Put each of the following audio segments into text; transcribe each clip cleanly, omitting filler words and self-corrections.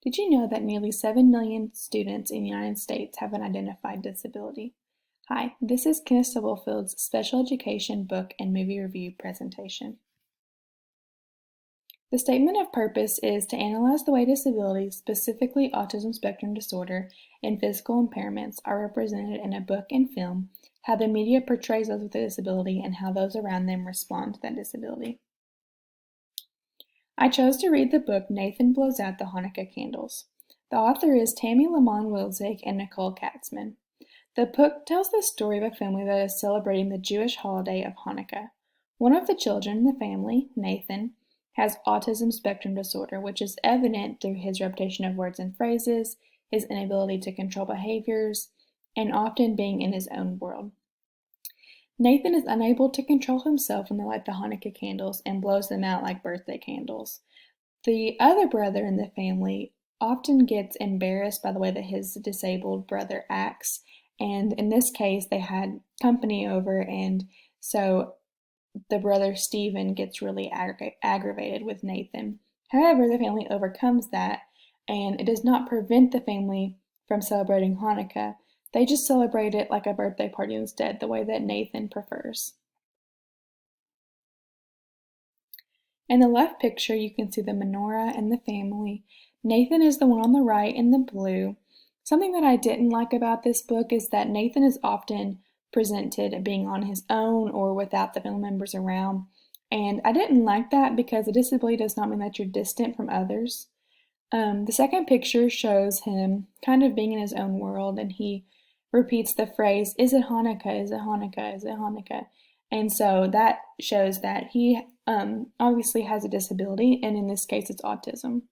Did you know that nearly 7 million students in the United States have an identified disability? Hi, this is Kenneth Stubblefield's Special Education Book and Movie Review presentation. The statement of purpose is to analyze the way disabilities, specifically autism spectrum disorder and physical impairments, are represented in a book and film, how the media portrays those with a disability, and how those around them respond to that disability. I chose to read the book Nathan Blows Out the Hanukkah Candles. The author is Tammy Lamont Wilczek and Nicole Katzman. The book tells the story of a family that is celebrating the Jewish holiday of Hanukkah. One of the children in the family, Nathan, has autism spectrum disorder, which is evident through his repetition of words and phrases, his inability to control behaviors, and often being in his own world. Nathan is unable to control himself when they light the Hanukkah candles and blows them out like birthday candles. The other brother in the family often gets embarrassed by the way that his disabled brother acts, and in this case they had company over, and so the brother Stephen gets really aggravated with Nathan. However, the family overcomes that, and it does not prevent the family from celebrating Hanukkah. They just celebrate it like a birthday party instead, the way that Nathan prefers. In the left picture, you can see the menorah and the family. Nathan is the one on the right in the blue. Something that I didn't like about this book is that Nathan is often presented being on his own or without the family members around. And I didn't like that because a disability does not mean that you're distant from others. The second picture shows him kind of being in his own world, and he repeats the phrase, "Is it Hanukkah? Is it Hanukkah? Is it Hanukkah?" And so that shows that he obviously has a disability, and in this case it's autism.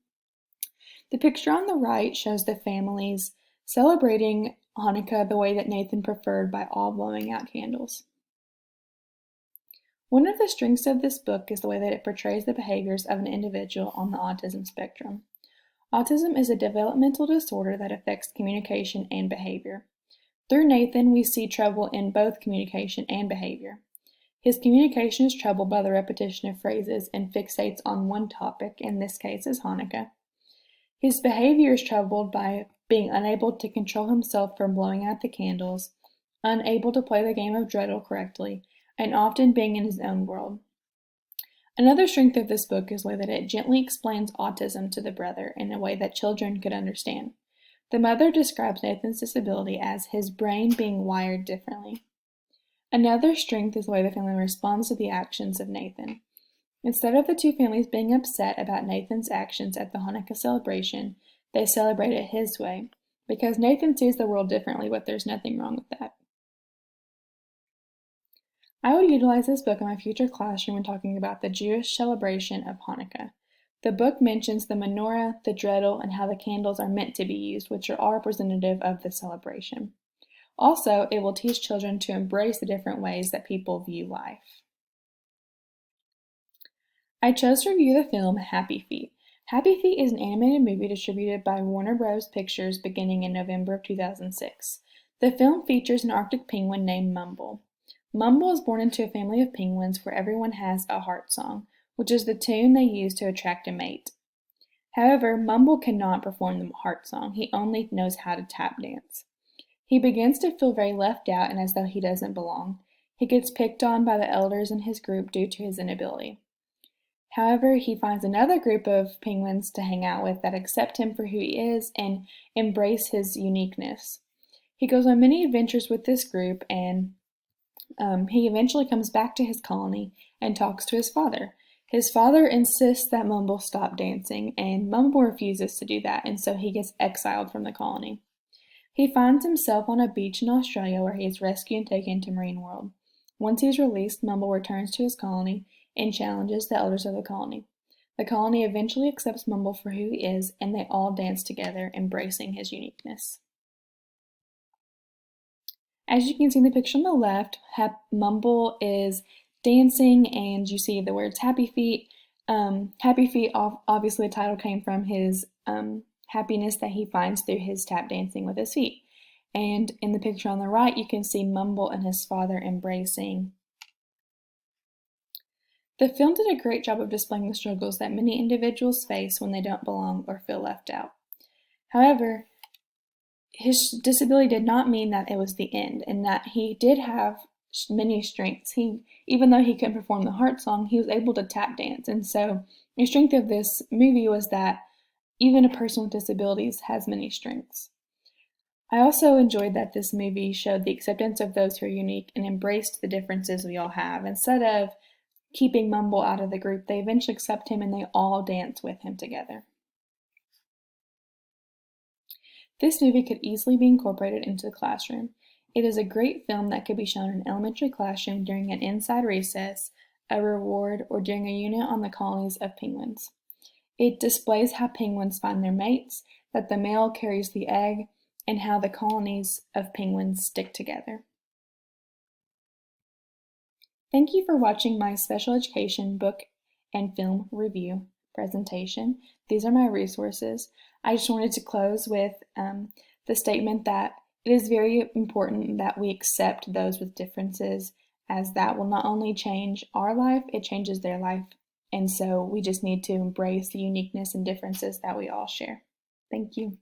The picture on the right shows the families celebrating Hanukkah the way that Nathan preferred, by all blowing out candles. One of the strengths of this book is the way that it portrays the behaviors of an individual on the autism spectrum. Autism is a developmental disorder that affects communication and behavior. Through Nathan, we see trouble in both communication and behavior. His communication is troubled by the repetition of phrases and fixates on one topic, in this case is Hanukkah. His behavior is troubled by being unable to control himself from blowing out the candles, unable to play the game of dreidel correctly, and often being in his own world. Another strength of this book is the way that it gently explains autism to the brother in a way that children could understand. The mother describes Nathan's disability as his brain being wired differently. Another strength is the way the family responds to the actions of Nathan. Instead of the two families being upset about Nathan's actions at the Hanukkah celebration, they celebrate it his way, because Nathan sees the world differently, but there's nothing wrong with that. I would utilize this book in my future classroom when talking about the Jewish celebration of Hanukkah. The book mentions the menorah, the dreidel, and how the candles are meant to be used, which are all representative of the celebration. Also, it will teach children to embrace the different ways that people view life. I chose to review the film Happy Feet. Happy Feet is an animated movie distributed by Warner Bros. Pictures beginning in November of 2006. The film features an Arctic penguin named Mumble. Mumble is born into a family of penguins where everyone has a heart song, which is the tune they use to attract a mate. However, Mumble cannot perform the heart song. He only knows how to tap dance. He begins to feel very left out and as though he doesn't belong. He gets picked on by the elders in his group due to his inability. However, he finds another group of penguins to hang out with that accept him for who he is and embrace his uniqueness. He goes on many adventures with this group, and he eventually comes back to his colony and talks to his father. His father insists that Mumble stop dancing, and Mumble refuses to do that, and so he gets exiled from the colony. He finds himself on a beach in Australia where he is rescued and taken to Marine World. Once he is released, Mumble returns to his colony and challenges the elders of the colony. The colony eventually accepts Mumble for who he is, and they all dance together, embracing his uniqueness. As you can see in the picture on the left, Mumble is dancing, and you see the words Happy Feet. Happy Feet, obviously the title came from his happiness that he finds through his tap dancing with his feet. And in the picture on the right, you can see Mumble and his father embracing. The film did a great job of displaying the struggles that many individuals face when they don't belong or feel left out. However, his disability did not mean that it was the end, and that he did have many strengths. Even though he couldn't perform the heart song, he was able to tap dance. And so the strength of this movie was that even a person with disabilities has many strengths. I also enjoyed that this movie showed the acceptance of those who are unique and embraced the differences we all have. Instead of keeping Mumble out of the group, they eventually accept him and they all dance with him together. This movie could easily be incorporated into the classroom. It is a great film that could be shown in an elementary classroom during an inside recess, a reward, or during a unit on the colonies of penguins. It displays how penguins find their mates, that the male carries the egg, and how the colonies of penguins stick together. Thank you for watching my special education book and film review presentation. These are my resources. I just wanted to close with the statement that it is very important that we accept those with differences, as that will not only change our life, it changes their life. And so we just need to embrace the uniqueness and differences that we all share. Thank you.